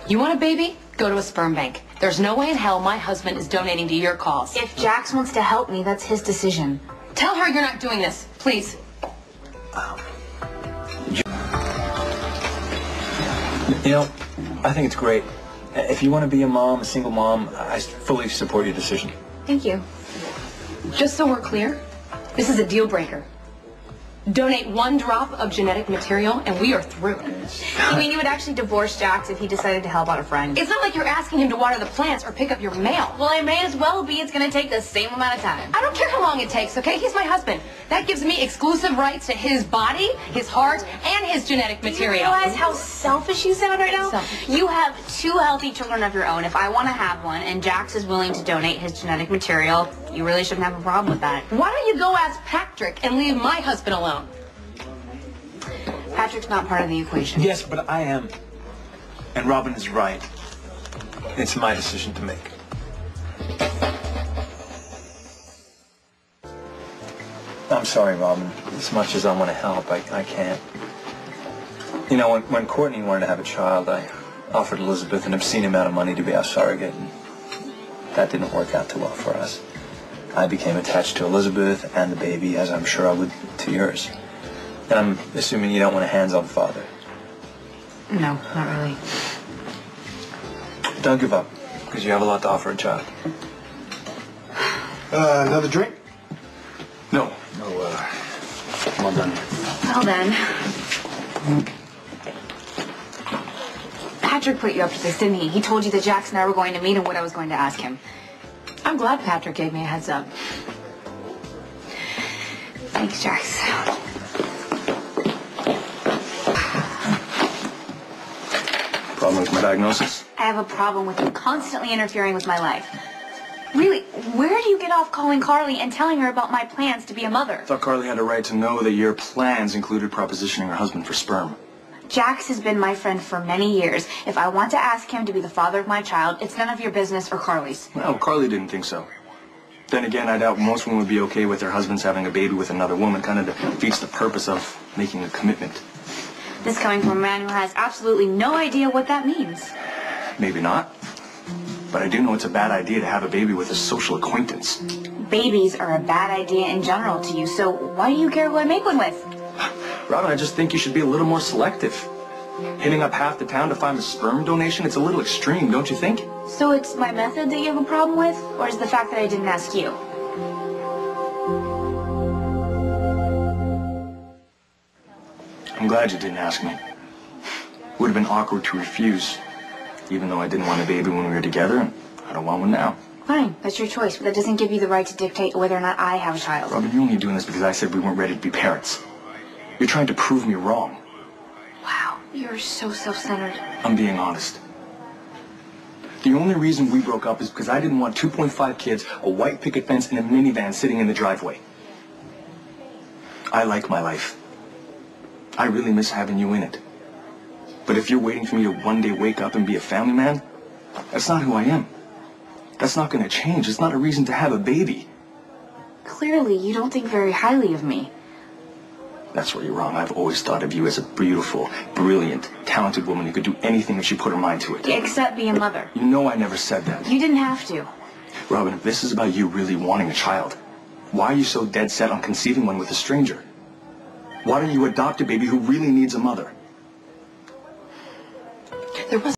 You want a baby? Go to a sperm bank. There's no way in hell my husband is donating to your cause. If Jax wants to help me, that's his decision. Tell her you're not doing this, please. You know, I think it's great. If you want to be a mom, a single mom, I fully support your decision. Thank you. Just so we're clear, this is a deal breaker. Donate 1 drop of genetic material and we are through. You mean you would actually divorce Jax if he decided to help out a friend? It's not like you're asking him to water the plants or pick up your mail. Well, it may as well be. It's going to take the same amount of time. I don't care how long it takes, okay? He's my husband. That gives me exclusive rights to his body, his heart, and his genetic material. Do you realize how selfish you sound right now? Selfish. You have 2 healthy children of your own. If I want to have one and Jax is willing to donate his genetic material, you really shouldn't have a problem with that. Why don't you go ask Patrick and leave my husband alone? Patrick's not part of the equation. Yes, but I am. And Robin is right. It's my decision to make. I'm sorry, Robin. As much as I want to help, I can't. You know, when Courtney wanted to have a child, I offered Elizabeth an obscene amount of money to be our surrogate, and that didn't work out too well for us. I became attached to Elizabeth and the baby, as I'm sure I would to yours. And I'm assuming you don't want a hands-on father. No, not really. Don't give up, because you have a lot to offer a child. Another drink? No. I'm all done. Well then. Patrick put you up to this, didn't he? He told you that Jax and I were going to meet and what I was going to ask him. I'm glad Patrick gave me a heads up. Thanks, Jax. Problem with my diagnosis? I have a problem with you constantly interfering with my life. Really, where do you get off calling Carly and telling her about my plans to be a mother? I thought Carly had a right to know that your plans included propositioning her husband for sperm. Jax has been my friend for many years. If I want to ask him to be the father of my child, it's none of your business or Carly's. Well, Carly didn't think so. Then again, I doubt most women would be okay with their husbands having a baby with another woman. Kind of defeats the purpose of making a commitment. This coming from a man who has absolutely no idea what that means. Maybe not. But I do know it's a bad idea to have a baby with a social acquaintance. Babies are a bad idea in general to you, so why do you care who I make one with? Robin, I just think you should be a little more selective. Hitting up half the town to find a sperm donation, it's a little extreme, don't you think? So it's my method that you have a problem with, or is the fact that I didn't ask you? I'm glad you didn't ask me. Would have been awkward to refuse, even though I didn't want a baby when we were together, and I don't want one now. Fine, that's your choice, but that doesn't give you the right to dictate whether or not I have a child. Robin, you're only doing this because I said we weren't ready to be parents. You're trying to prove me wrong. Wow, you're so self-centered. I'm being honest. The only reason we broke up is because I didn't want 2.5 kids, a white picket fence, and a minivan sitting in the driveway. I like my life. I really miss having you in it. But if you're waiting for me to one day wake up and be a family man, that's not who I am. That's not going to change. It's not a reason to have a baby. Clearly, you don't think very highly of me. That's where you're wrong. I've always thought of you as a beautiful, brilliant, talented woman who could do anything if she put her mind to it. Except be a mother. You know I never said that. You didn't have to. Robin, if this is about you really wanting a child, why are you so dead set on conceiving one with a stranger? Why don't you adopt a baby who really needs a mother? There was